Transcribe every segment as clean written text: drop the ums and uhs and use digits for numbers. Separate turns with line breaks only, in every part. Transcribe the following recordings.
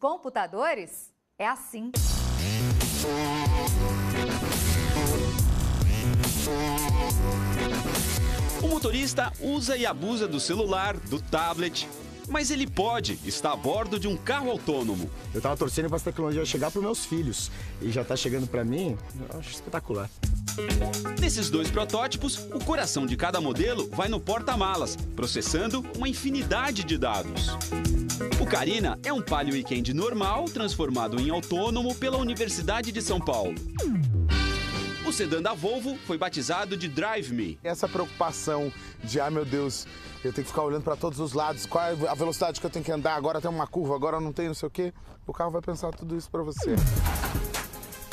Computadores? É assim.
O motorista usa e abusa do celular, do tablet, mas ele pode estar a bordo de um carro autônomo.
Eu tava torcendo para essa tecnologia chegar para os meus filhos e já tá chegando para mim, eu acho espetacular.
Nesses dois protótipos, o coração de cada modelo vai no porta-malas, processando uma infinidade de dados. O Carina é um Palio Weekend normal transformado em autônomo pela Universidade de São Paulo. O sedã da Volvo foi batizado de Drive Me.
Essa preocupação de, meu Deus, eu tenho que ficar olhando para todos os lados, qual é a velocidade que eu tenho que andar, agora tem uma curva, agora não tem não sei o quê. O carro vai pensar tudo isso para você.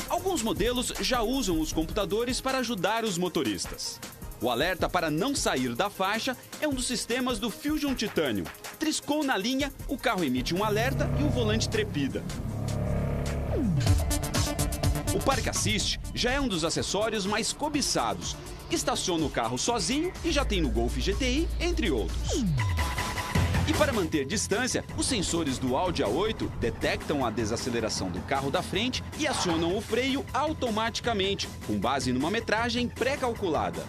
Alguns modelos já usam os computadores para ajudar os motoristas. O alerta para não sair da faixa é um dos sistemas do Fusion Titanium. Triscou na linha, o carro emite um alerta e o volante trepida. O Park Assist já é um dos acessórios mais cobiçados. Estaciona o carro sozinho e já tem no Golf GTI, entre outros. E para manter distância, os sensores do Audi A8 detectam a desaceleração do carro da frente e acionam o freio automaticamente, com base numa metragem pré-calculada.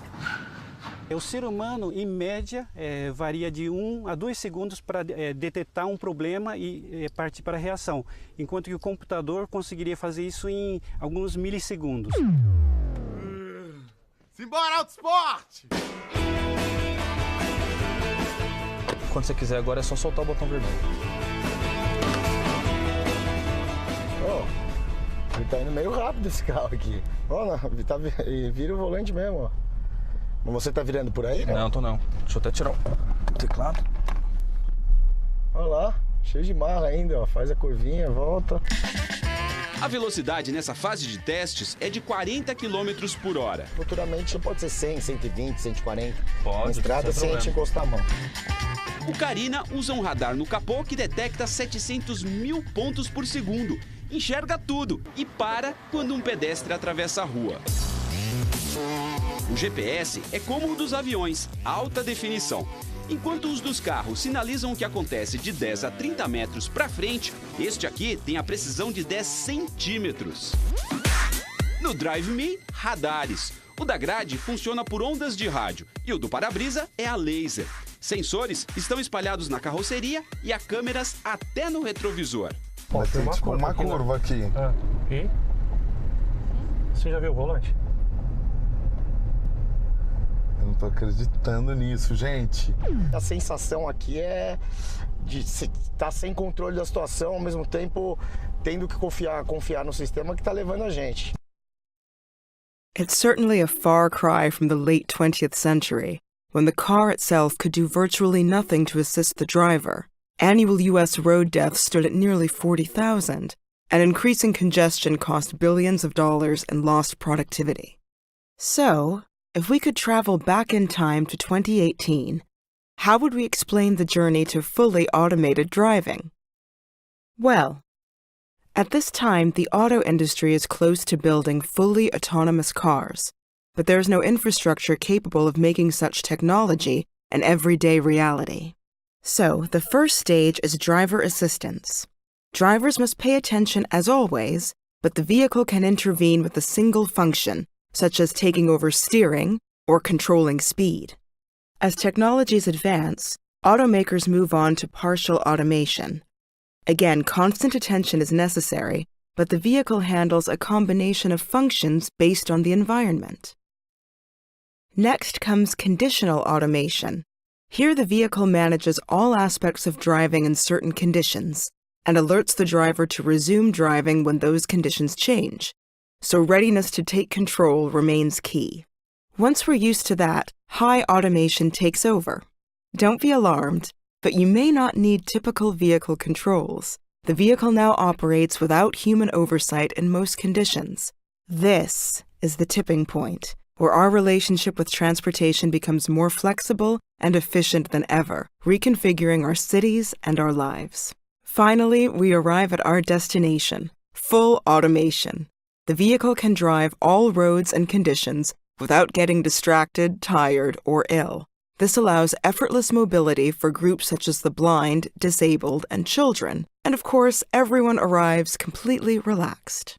O ser humano, em média, varia de 1 a 2 segundos para detectar um problema e partir para a reação, enquanto que o computador conseguiria fazer isso em alguns milissegundos.
Simbora, Auto Esporte!
Quando você quiser agora é só soltar o botão vermelho.
Ele tá indo meio rápido esse carro aqui. Vira o volante mesmo, ó. Mas você tá virando por aí, né?
Não, tô não. Deixa eu até tirar o teclado.
Olha lá, cheio de marra ainda, ó. Faz a curvinha, volta.
A velocidade nessa fase de testes é de 40 km por hora.
Futuramente pode ser 100, 120, 140.
Pode,
na estrada sem a gente encostar a mão.
O Carina usa um radar no capô que detecta 700 mil pontos por segundo. Enxerga tudo e para quando um pedestre atravessa a rua. O GPS é como o dos aviões, alta definição. Enquanto os dos carros sinalizam o que acontece de 10 a 30 metros para frente, este aqui tem a precisão de 10 centímetros. No Drive Me, radares. O da grade funciona por ondas de rádio e o do para-brisa é a laser. Sensores estão espalhados na carroceria e há câmeras até no retrovisor.
Vai ter tipo uma curva aqui.
E? Você já viu o volante?
Eu não tô acreditando nisso, gente.
A sensação aqui é de estar sem controle da situação, ao mesmo tempo tendo que confiar no sistema que tá levando a gente.
It's certainly a far cry from the late 20th century, when the car itself could do virtually nothing to assist the driver. Annual U.S. road deaths stood at nearly 40,000, and increasing congestion cost billions of dollars in lost productivity. So, if we could travel back in time to 2018, how would we explain the journey to fully automated driving? Well, at this time, the auto industry is close to building fully autonomous cars, but there is no infrastructure capable of making such technology an everyday reality. So, the first stage is driver assistance. Drivers must pay attention as always, but the vehicle can intervene with a single function, such as taking over steering or controlling speed. As technologies advance, automakers move on to partial automation. Again, constant attention is necessary, but the vehicle handles a combination of functions based on the environment. Next comes conditional automation. Here the vehicle manages all aspects of driving in certain conditions and alerts the driver to resume driving when those conditions change. So readiness to take control remains key. Once we're used to that, high automation takes over. Don't be alarmed, but you may not need typical vehicle controls. The vehicle now operates without human oversight in most conditions. This is the tipping point, where our relationship with transportation becomes more flexible and efficient than ever, reconfiguring our cities and our lives. Finally, we arrive at our destination, full automation. The vehicle can drive all roads and conditions without getting distracted, tired, or ill. This allows effortless mobility for groups such as the blind, disabled, and children. And of course, everyone arrives completely relaxed.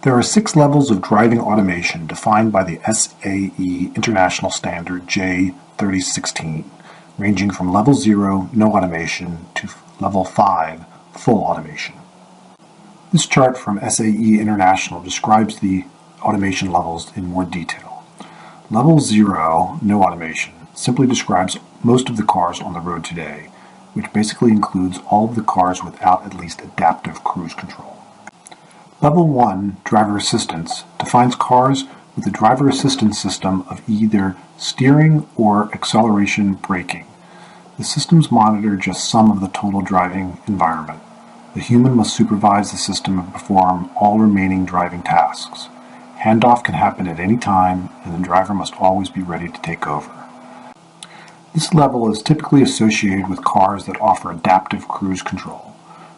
There are 6 levels of driving automation defined by the SAE International Standard J3016, ranging from level 0, no automation, to level 5, full automation. This chart from SAE International describes the automation levels in more detail. Level 0, no automation, simply describes most of the cars on the road today, which basically includes all of the cars without at least adaptive cruise control. Level 1, driver assistance, defines cars with a driver assistance system of either steering or acceleration braking. The systems monitor just some of the total driving environment. The human must supervise the system and perform all remaining driving tasks. Handoff can happen at any time, and the driver must always be ready to take over. This level is typically associated with cars that offer adaptive cruise control,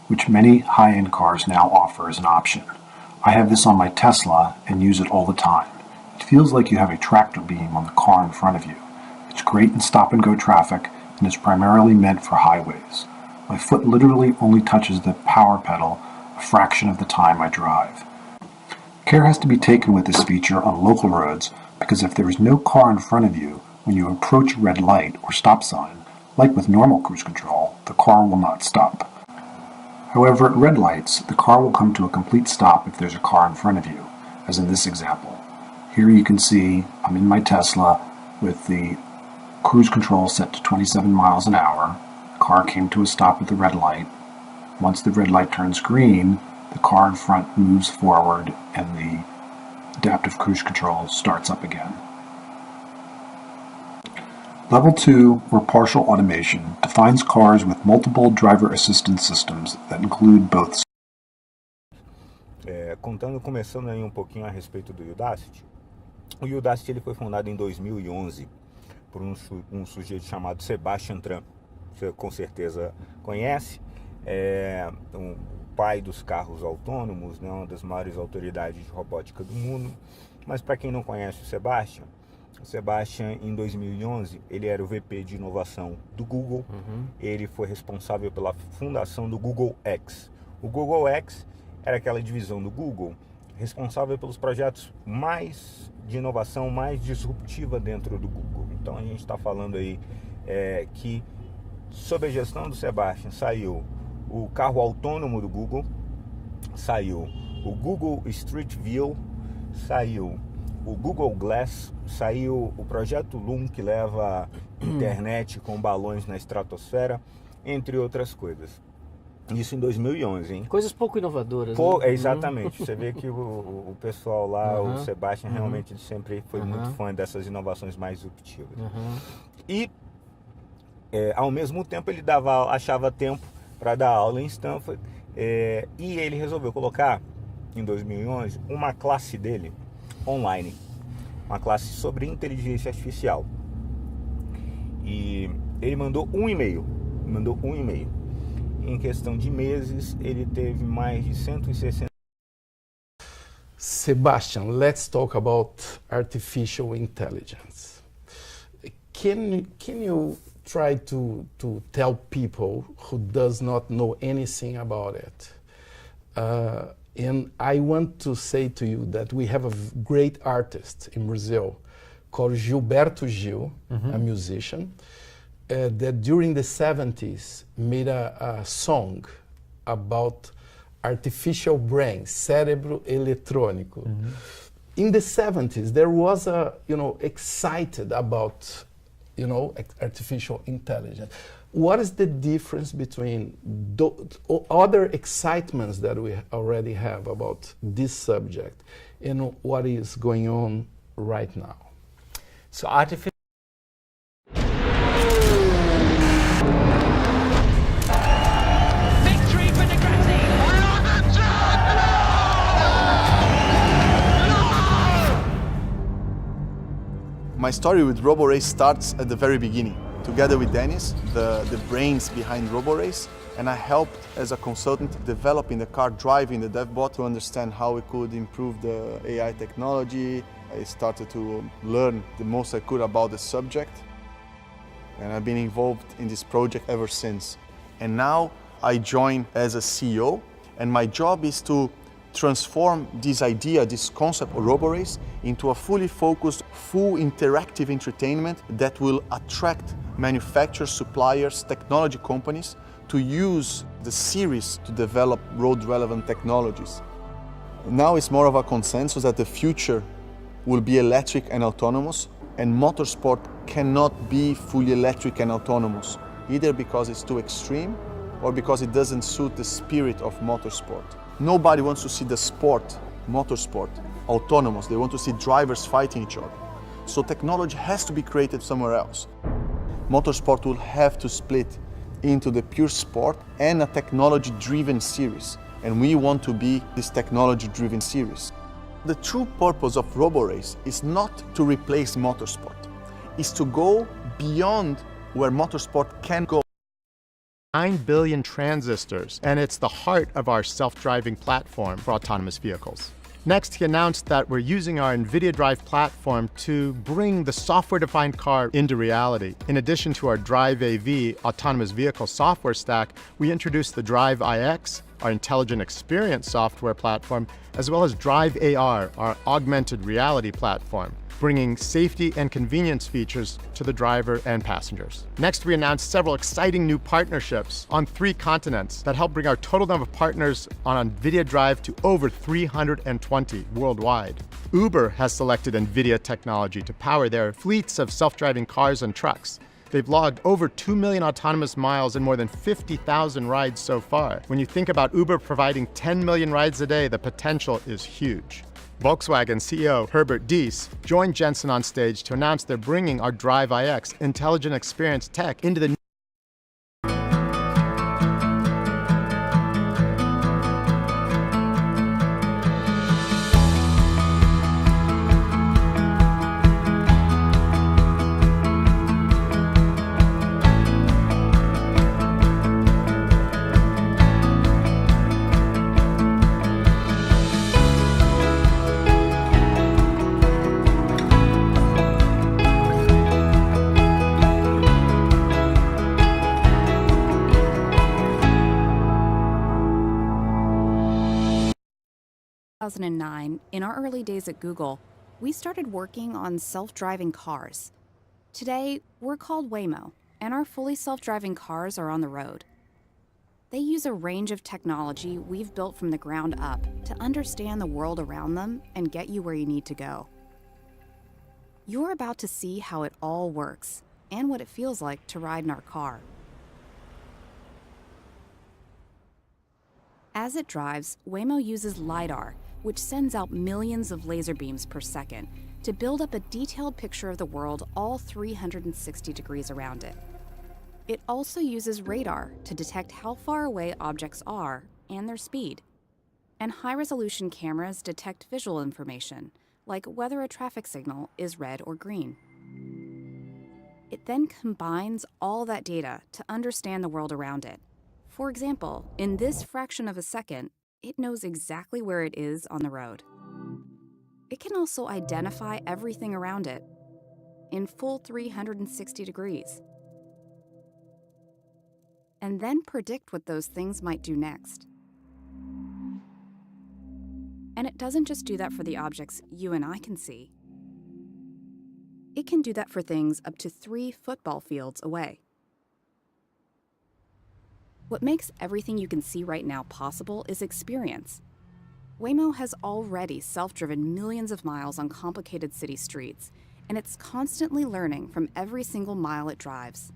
which many high-end cars now offer as an option. I have this on my Tesla and use it all the time. It feels like you have a tractor beam on the car in front of you. It's great in stop-and-go traffic and is primarily meant for highways. My foot literally only touches the power pedal a fraction of the time I drive. Care has to be taken with this feature on local roads because if there is no car in front of you when you approach a red light or stop sign, like with normal cruise control, the car will not stop. However, at red lights, the car will come to a complete stop if there's a car in front of you, as in this example. Here you can see I'm in my Tesla with the cruise control set to 27 miles an hour. The car came to a stop at the red light. Once the red light turns green, the car in front moves forward and the adaptive cruise control starts up again. Level 2, or partial automation, defines cars with multiple driver assistance systems that include both.
Começando aí um pouquinho a respeito do Udacity. O Udacity ele foi fundado em 2011 por um sujeito chamado Sebastian Tran. Você com certeza conhece. O pai dos carros autônomos, né, uma das maiores autoridades de robótica do mundo. Mas para quem não conhece o Sebastian, em 2011, ele era o VP de inovação do Google. Ele foi responsável pela fundação do Google X. O Google X era aquela divisão do Google responsável pelos projetos mais de inovação, mais disruptiva dentro do Google. Então a gente está falando aí que sob a gestão do Sebastian saiu o carro autônomo do Google, saiu o Google Street View, saiu o Google Glass, saiu o projeto Loom, que leva internet com balões na estratosfera, entre outras coisas. Isso em 2011, hein?
Coisas pouco inovadoras.
né? Exatamente. Você vê que o pessoal lá, o Sebastian, realmente ele sempre foi muito fã dessas inovações mais disruptivas. E, ao mesmo tempo, ele achava tempo para dar aula em Stanford, e ele resolveu colocar, em 2011, uma classe dele online, uma classe sobre inteligência artificial. E ele mandou um e-mail. Em questão de meses, ele teve mais de 160.
Sebastian, let's talk about artificial intelligence. Can you try to tell people who does not know anything about it? And I want to say to you that we have a great artist in Brazil called Gilberto Gil, a musician, that during the 70s made a song about artificial brain, cérebro eletrônico. In the 70s, there was excited about, artificial intelligence. What is the difference between other excitements that we already have about this subject and what is going on right now?
So artificial.
My story with RoboRace starts at the very beginning. Together with Dennis, the brains behind RoboRace, and I helped as a consultant developing the car, driving the DevBot to understand how we could improve the AI technology, I started to learn the most I could about the subject, and I've been involved in this project ever since. And now I join as a CEO, and my job is to transform this idea, this concept of RoboRace into a fully focused, full interactive entertainment that will attract manufacturers, suppliers, technology companies to use the series to develop road-relevant technologies. Now it's more of a consensus that the future will be electric and autonomous, and motorsport cannot be fully electric and autonomous, either because it's too extreme or because it doesn't suit the spirit of motorsport. Nobody wants to see the sport, motorsport, autonomous. They want to see drivers fighting each other. So technology has to be created somewhere else. Motorsport will have to split into the pure sport and a technology-driven series. And we want to be this technology-driven series. The true purpose of RoboRace is not to replace motorsport. It's to go beyond where motorsport can go.
9 billion transistors, and it's the heart of our self-driving platform for autonomous vehicles. Next, he announced that we're using our NVIDIA Drive platform to bring the software-defined car into reality. In addition to our Drive AV autonomous vehicle software stack, we introduced the Drive iX, our intelligent experience software platform, as well as Drive AR, our augmented reality platform, bringing safety and convenience features to the driver and passengers. Next, we announced several exciting new partnerships on 3 continents that help bring our total number of partners on NVIDIA Drive to over 320 worldwide. Uber has selected NVIDIA technology to power their fleets of self-driving cars and trucks. They've logged over 2 million autonomous miles and more than 50,000 rides so far. When you think about Uber providing 10 million rides a day, the potential is huge. Volkswagen CEO Herbert Diess joined Jensen on stage to announce they're bringing our Drive iX intelligent experience tech into the
In 2009, in our early days at Google, we started working on self-driving cars. Today, we're called Waymo, and our fully self-driving cars are on the road. They use a range of technology we've built from the ground up to understand the world around them and get you where you need to go. You're about to see how it all works and what it feels like to ride in our car. As it drives, Waymo uses LiDAR, which sends out millions of laser beams per second to build up a detailed picture of the world all 360 degrees around it. It also uses radar to detect how far away objects are and their speed. And high-resolution cameras detect visual information, like whether a traffic signal is red or green. It then combines all that data to understand the world around it. For example, in this fraction of a second, it knows exactly where it is on the road. It can also identify everything around it in full 360 degrees, and then predict what those things might do next. And it doesn't just do that for the objects you and I can see. It can do that for things up to 3 football fields away. What makes everything you can see right now possible is experience. Waymo has already self-driven millions of miles on complicated city streets, and it's constantly learning from every single mile it drives.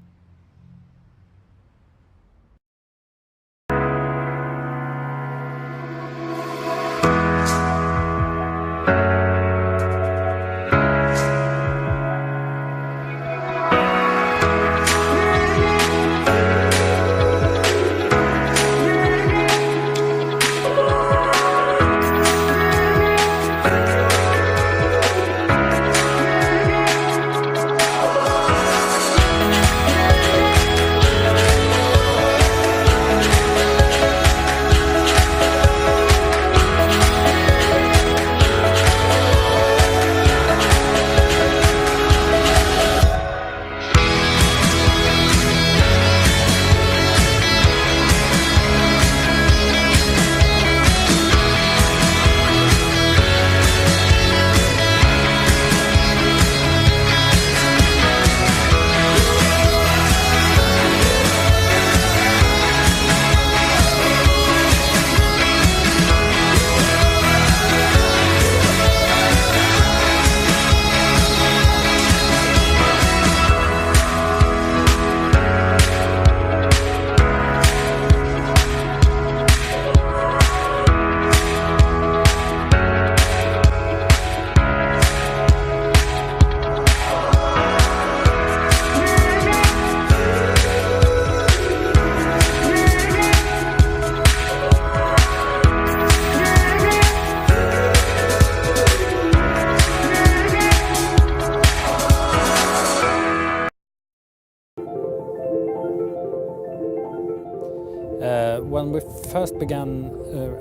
When we first began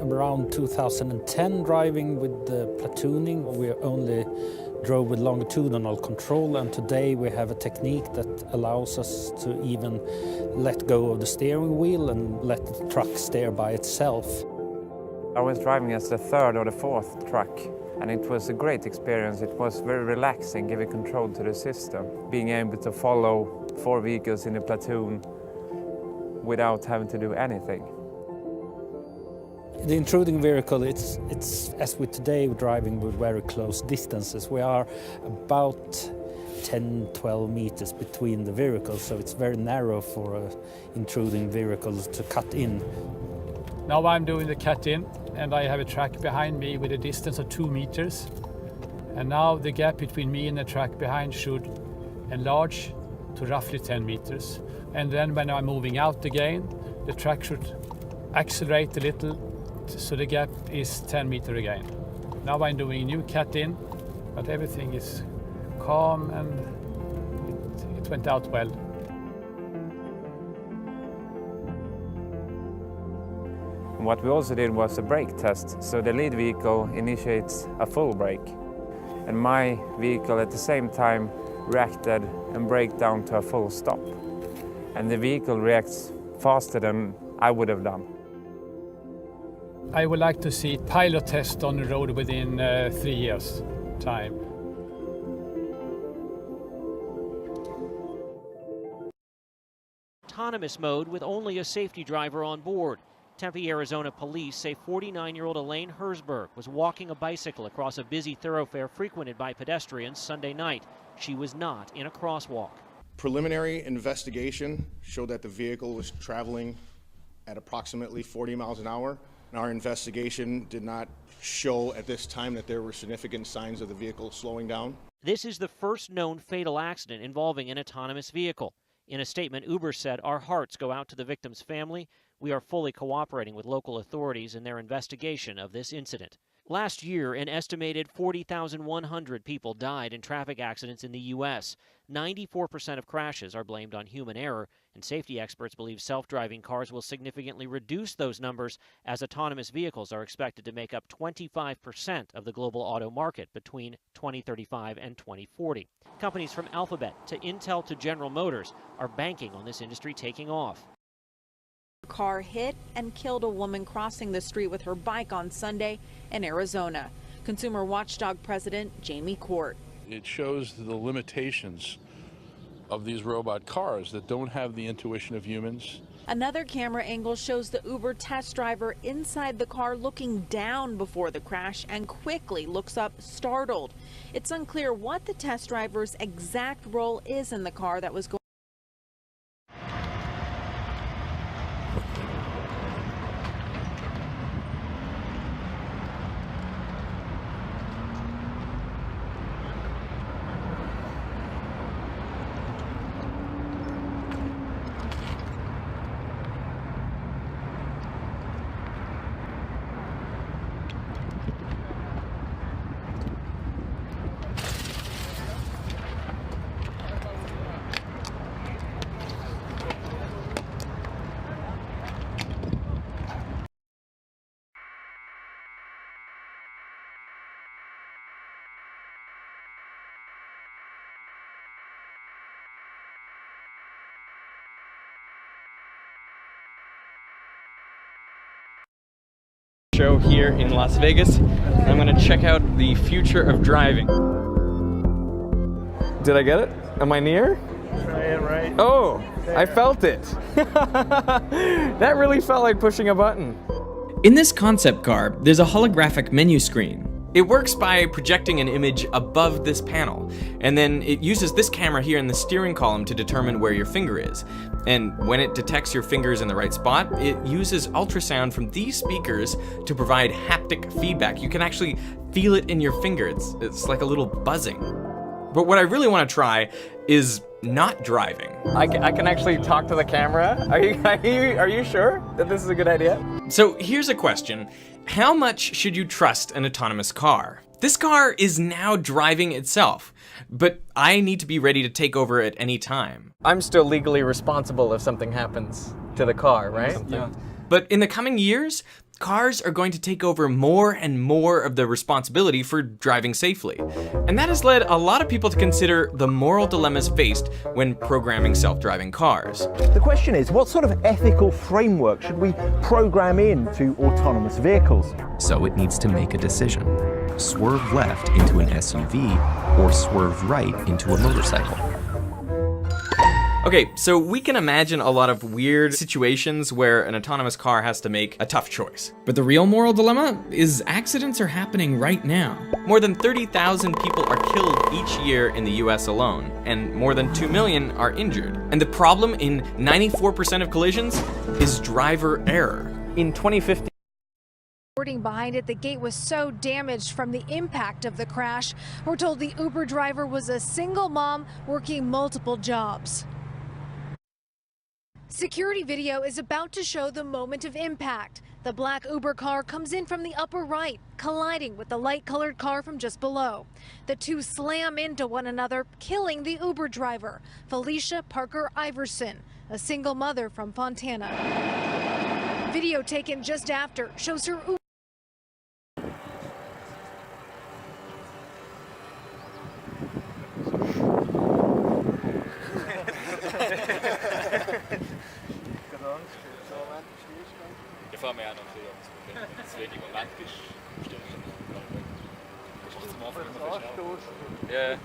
around 2010 driving with the platooning, we only drove with longitudinal control, and today we have a technique that allows us to even let go of the steering wheel and let the truck steer by itself.
I was driving as the third or the fourth truck, and it was a great experience. It was very relaxing, giving control to the system, being able to follow 4 vehicles in a platoon without having to do anything.
The intruding vehicle, it's as with today, driving with very close distances. We are about 10-12 meters between the vehicles, so it's very narrow for an intruding vehicle to cut in.
Now I'm doing the cut-in, and I have a truck behind me with a distance of 2 meters. And now the gap between me and the truck behind should enlarge to roughly 10 meters. And then when I'm moving out again, the truck should accelerate a little, so the gap is 10 meters again. Now I'm doing a new cut-in, but everything is calm and it went out well.
What we also did was a brake test, so the lead vehicle initiates a full brake, and my vehicle at the same time reacted and braked down to a full stop. And the vehicle reacts faster than I would have done.
I would like to see pilot test on the road within 3 years' time.
Autonomous mode with only a safety driver on board. Tempe, Arizona police say 49-year-old Elaine Herzberg was walking a bicycle across a busy thoroughfare frequented by pedestrians Sunday night. She was not in a crosswalk.
Preliminary investigation showed that the vehicle was traveling at approximately 40 miles an hour. And our investigation did not show at this time that there were significant signs of the vehicle slowing down.
This is the first known fatal accident involving an autonomous vehicle. In a statement, Uber said, "Our hearts go out to the victim's family. We are fully cooperating with local authorities in their investigation of this incident." Last year, an estimated 40,100 people died in traffic accidents in the U.S. 94% of crashes are blamed on human error, and safety experts believe self-driving cars will significantly reduce those numbers as autonomous vehicles are expected to make up 25% of the global auto market between 2035 and 2040. Companies from Alphabet to Intel to General Motors are banking on this industry taking off.
A car hit and killed a woman crossing the street with her bike on Sunday in Arizona. Consumer Watchdog President Jamie Court.
It shows the limitations of these robot cars that don't have the intuition of humans.
Another camera angle shows the Uber test driver inside the car looking down before the crash and quickly looks up startled. It's unclear what the test driver's exact role is in the car that was going.
Show here in Las Vegas. I'm going to check out the future of driving. Did I get it? Am I near?
Try it right.
Oh,
there.
I felt it. That really felt like pushing a button.
In this concept car, there's a holographic menu screen. It works by projecting an image above this panel, and then it uses this camera here in the steering column to determine where your finger is. And when it detects your fingers in the right spot, it uses ultrasound from these speakers to provide haptic feedback. You can actually feel it in your finger. It's like a little buzzing. But what I really want to try is not driving.
I can actually talk to the camera. Are you sure that this is a good idea?
So here's a question. How much should you trust an autonomous car? This car is now driving itself, but I need to be ready to take over at any time.
I'm still legally responsible if something happens
to the car, right?
Yeah. But in the coming years, cars are going to take over more and more of the responsibility for driving safely. And that has led a lot of people to consider the moral dilemmas faced when programming self-driving cars.
The question is, what sort of ethical framework should we program into autonomous vehicles?
So it needs to make a decision. Swerve left into an SUV or swerve right into a motorcycle.
Okay, so we can imagine a lot of weird situations where an autonomous car has to make a tough choice. But the real moral dilemma is accidents are happening right now. More than 30,000 people are killed each year in the US alone, and more than 2 million are injured. And the problem in 94% of collisions is driver error.
In 2015,
Behind it, the gate was so damaged from the impact of the crash. We're told the Uber driver was a single mom working multiple jobs. Security video is about to show the moment of impact. The black Uber car comes in from the upper right, colliding with the light-colored car from just below. The two slam into one another, killing the Uber driver, Felicia Parker Iverson, a single mother from Fontana. Video taken just after shows her Uber.
Ich fahre mir auch noch viel, deswegen im Moment ist bestimmt zum Anfang. Ja.